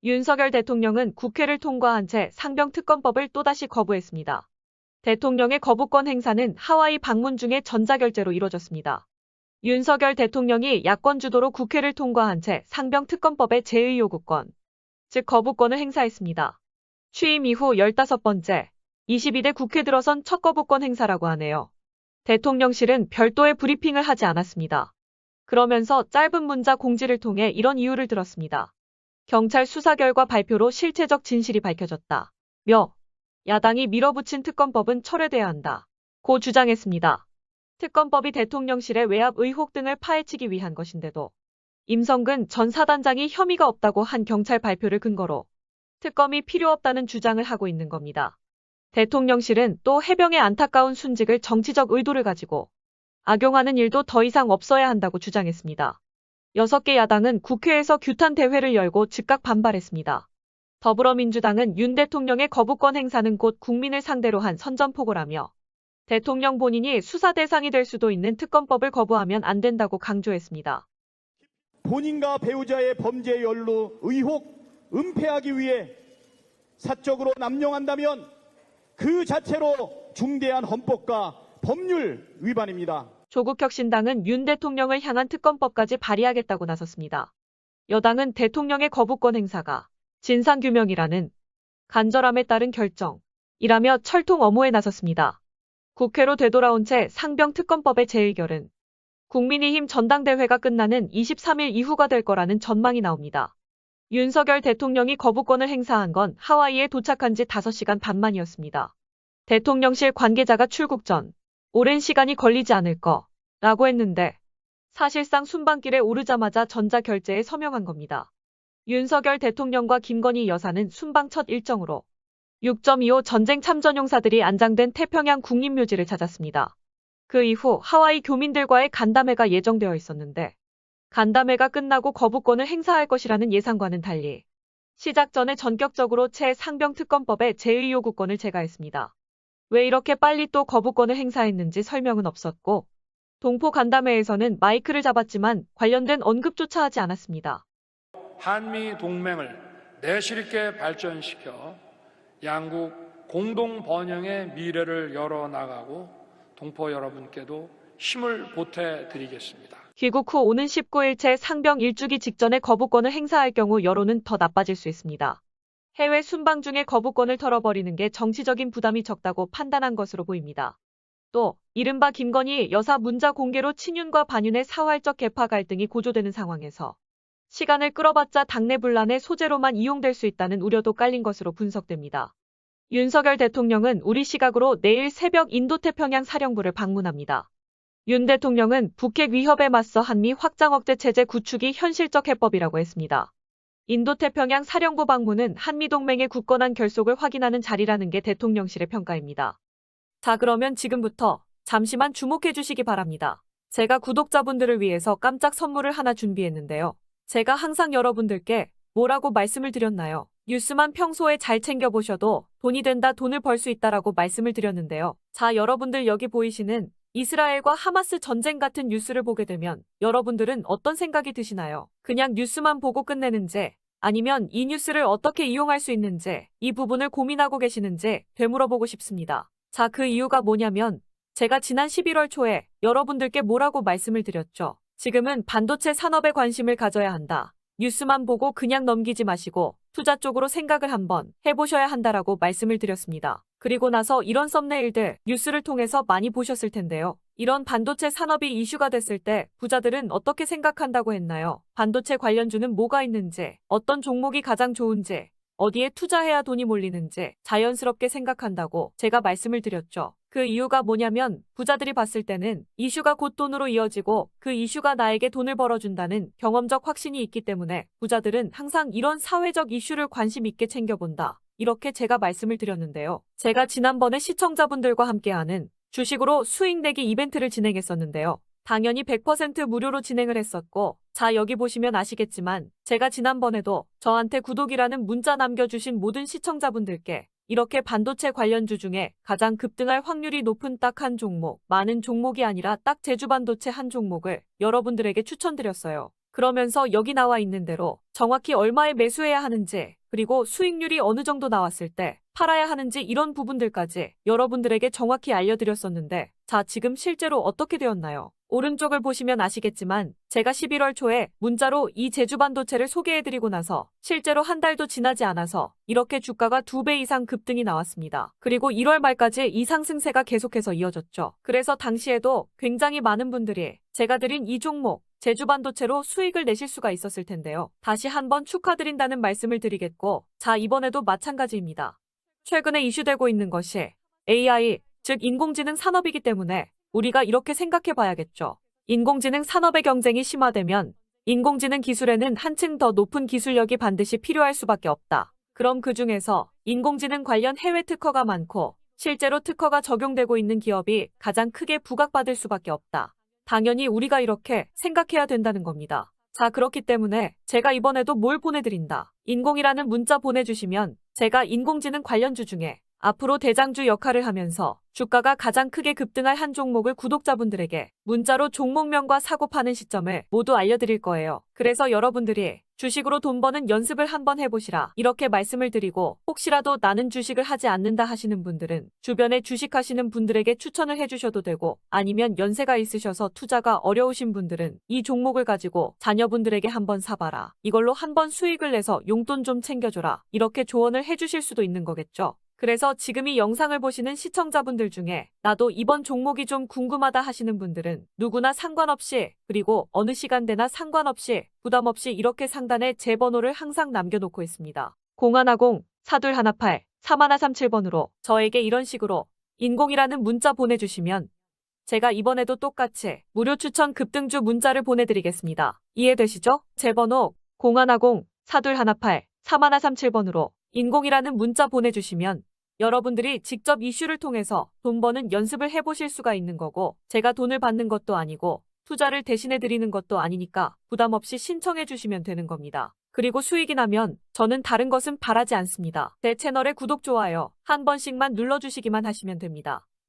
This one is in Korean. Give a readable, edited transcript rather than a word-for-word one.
윤석열 대통령은 국회를 통과한 채 상병특검법을 또다시 거부했습니다. 대통령의 거부권 행사는 하와이 방문 중에 전자결제로 이뤄졌습니다. 윤석열 대통령이 야권 주도로 국회를 통과한 채 상병특검법의 재의요구권, 즉 거부권을 행사했습니다. 취임 이후 15번째, 22대 국회 들어선 첫 거부권 행사라고 하네요. 대통령실은 별도의 브리핑을 하지 않았습니다. 그러면서 짧은 문자 공지를 통해 이런 이유를 들었습니다. 경찰 수사 결과 발표로 실체적 진실이 밝혀졌다. 야당이 밀어붙인 특검법은 철회돼야 한다. 고 주장했습니다. 특검법이 대통령실의 외압 의혹 등을 파헤치기 위한 것인데도 임성근 전 사단장이 혐의가 없다고 한 경찰 발표를 근거로 특검이 필요 없다는 주장을 하고 있는 겁니다. 대통령실은 또 해병의 안타까운 순직을 정치적 의도를 가지고 악용하는 일도 더 이상 없어야 한다고 주장했습니다. 6개 야당은 국회에서 규탄 대회를 열고 즉각 반발했습니다. 더불어민주당은 윤 대통령의 거부권 행사는 곧 국민을 상대로 한 선전포고라며 대통령 본인이 수사 대상이 될 수도 있는 특검법을 거부하면 안 된다고 강조했습니다. 본인과 배우자의 범죄 연루 의혹 은폐하기 위해 사적으로 남용한다면 그 자체로 중대한 헌법과 법률 위반입니다. 조국혁신당은 윤 대통령을 향한 특검법까지 발의하겠다고 나섰습니다. 여당은 대통령의 거부권 행사가 진상규명이라는 간절함에 따른 결정이라며 철통 엄호에 나섰습니다. 국회로 되돌아온 채 상병특검법의 재의결은 국민의힘 전당대회가 끝나는 23일 이후가 될 거라는 전망이 나옵니다. 윤석열 대통령이 거부권을 행사한 건 하와이에 도착한 지 5시간 반 만이었습니다. 대통령실 관계자가 출국 전 오랜 시간이 걸리지 않을 거라고 했는데 사실상 순방길에 오르자마자 전자결제에 서명한 겁니다. 윤석열 대통령과 김건희 여사는 순방 첫 일정으로 6.25 전쟁 참전용사들이 안장된 태평양 국립묘지를 찾았습니다. 그 이후 하와이 교민들과의 간담회가 예정되어 있었는데 간담회가 끝나고 거부권을 행사할 것이라는 예상과는 달리 시작 전에 전격적으로 상병특검법의 재의요구권을 제거했습니다. 왜 이렇게 빨리 또 거부권을 행사했는지 설명은 없었고 동포 간담회에서는 마이크를 잡았지만 관련된 언급조차 하지 않았습니다. 한미 동맹을 내실 있게 발전시켜 양국 공동 번영의 미래를 열어나가고 동포 여러분께도 힘을 보태드리겠습니다. 귀국 후 오는 19일째 상병 일주기 직전에 거부권을 행사할 경우 여론은 더 나빠질 수 있습니다. 해외 순방 중에 거부권을 털어버리는 게 정치적인 부담이 적다고 판단한 것으로 보입니다. 또 이른바 김건희 여사 문자 공개로 친윤과 반윤의 사활적 계파 갈등이 고조되는 상황에서 시간을 끌어봤자 당내 분란의 소재로만 이용될 수 있다는 우려도 깔린 것으로 분석됩니다. 윤석열 대통령은 우리 시각으로 내일 새벽 인도태평양 사령부를 방문합니다. 윤 대통령은 북핵 위협에 맞서 한미 확장 억제 체제 구축이 현실적 해법이라고 했습니다. 인도태평양 사령부 방문은 한미동맹의 굳건한 결속을 확인하는 자리라는 게 대통령실의 평가입니다. 자, 그러면 지금부터 잠시만 주목해 주시기 바랍니다. 제가 구독자분들을 위해서 깜짝 선물을 하나 준비했는데요. 제가 항상 여러분들께 뭐라고 말씀을 드렸나요? 뉴스만 평소에 잘 챙겨보셔도 돈이 된다, 돈을 벌 수 있다라고 말씀을 드렸는데요. 자, 여러분들 여기 보이시는 이스라엘과 하마스 전쟁 같은 뉴스를 보게 되면 여러분들은 어떤 생각이 드시나요? 그냥 뉴스만 보고 끝내는지 아니면 이 뉴스를 어떻게 이용할 수 있는지 이 부분을 고민하고 계시는지 되물어보고 싶습니다. 자, 그 이유가 뭐냐면 제가 지난 11월 초에 여러분들께 뭐라고 말씀을 드렸죠. 지금은 반도체 산업에 관심을 가져야 한다. 뉴스만 보고 그냥 넘기지 마시고 투자 쪽으로 생각을 한번 해보셔야 한다라고 말씀을 드렸습니다. 그리고 나서 이런 썸네일들 뉴스를 통해서 많이 보셨을 텐데요. 이런 반도체 산업이 이슈가 됐을 때 부자들은 어떻게 생각한다고 했나요? 반도체 관련주는 뭐가 있는지, 어떤 종목이 가장 좋은지, 어디에 투자해야 돈이 몰리는지 자연스럽게 생각한다고 제가 말씀을 드렸죠. 그 이유가 뭐냐면 부자들이 봤을 때는 이슈가 곧 돈으로 이어지고 그 이슈가 나에게 돈을 벌어준다는 경험적 확신이 있기 때문에 부자들은 항상 이런 사회적 이슈를 관심 있게 챙겨본다. 이렇게 제가 말씀을 드렸는데요. 제가 지난번에 시청자분들과 함께하는 주식으로 수익 내기 이벤트를 진행했었는데요. 당연히 100% 무료로 진행을 했었고, 자, 여기 보시면 아시겠지만 제가 지난번에도 저한테 구독이라는 문자 남겨주신 모든 시청자분들께 이렇게 반도체 관련주 중에 가장 급등할 확률이 높은 딱 한 종목, 많은 종목이 아니라 딱 제주반도체 한 종목을 여러분들에게 추천드렸어요. 그러면서 여기 나와 있는 대로 정확히 얼마에 매수해야 하는지, 그리고 수익률이 어느 정도 나왔을 때 팔아야 하는지 이런 부분들까지 여러분들에게 정확히 알려드렸었는데, 자, 지금 실제로 어떻게 되었나요? 오른쪽을 보시면 아시겠지만 제가 11월 초에 문자로 이 제주반도체를 소개해드리고 나서 실제로 한 달도 지나지 않아서 이렇게 주가가 2배 이상 급등이 나왔습니다. 그리고 1월 말까지 이 상승세가 계속해서 이어졌죠. 그래서 당시에도 굉장히 많은 분들이 제가 드린 이 종목 제주반도체로 수익을 내실 수가 있었을 텐데요. 다시 한번 축하드린다는 말씀을 드리겠고, 자, 이번에도 마찬가지입니다. 최근에 이슈되고 있는 것이 AI, 즉 인공지능 산업이기 때문에 우리가 이렇게 생각해 봐야겠죠. 인공지능 산업의 경쟁이 심화되면 인공지능 기술에는 한층 더 높은 기술력이 반드시 필요할 수밖에 없다. 그럼 그 중에서 인공지능 관련 해외 특허가 많고 실제로 특허가 적용되고 있는 기업이 가장 크게 부각받을 수밖에 없다. 당연히 우리가 이렇게 생각해야 된다는 겁니다. 자, 그렇기 때문에 제가 이번에도 뭘 보내드린다. 인공이라는 문자 보내주시면 제가 인공지능 관련주 중에 앞으로 대장주 역할을 하면서 주가가 가장 크게 급등할 한 종목을 구독자분들에게 문자로 종목명과 사고 파는 시점을 모두 알려드릴 거예요. 그래서 여러분들이 주식으로 돈 버는 연습을 한번 해보시라, 이렇게 말씀을 드리고, 혹시라도 나는 주식을 하지 않는다 하시는 분들은 주변에 주식하시는 분들에게 추천을 해주셔도 되고, 아니면 연세가 있으셔서 투자가 어려우신 분들은 이 종목을 가지고 자녀분들에게 한번 사봐라, 이걸로 한번 수익을 내서 용돈 좀 챙겨줘라, 이렇게 조언을 해주실 수도 있는 거겠죠. 그래서 지금 이 영상을 보시는 시청자분들 중에 나도 이번 종목이 좀 궁금하다 하시는 분들은 누구나 상관없이, 그리고 어느 시간대나 상관없이 부담 없이 이렇게 상단에 제 번호를 항상 남겨놓고 있습니다. 0110-4218-3137번으로 저에게 이런 식으로 인공이라는 문자 보내주시면 제가 이번에도 똑같이 무료 추천 급등주 문자를 보내드리겠습니다. 이해되시죠? 제 번호 0110-4218-3137번으로 인공이라는 문자 보내주시면 여러분들이 직접 이슈를 통해서 돈 버는 연습을 해보실 수가 있는 거고, 제가 돈을 받는 것도 아니고 투자를 대신해 드리는 것도 아니니까 부담 없이 신청해 주시면 되는 겁니다. 그리고 수익이 나면 저는 다른 것은 바라지 않습니다. 제 채널의 구독, 좋아요 한 번씩만 눌러주시기만 하시면 됩니다.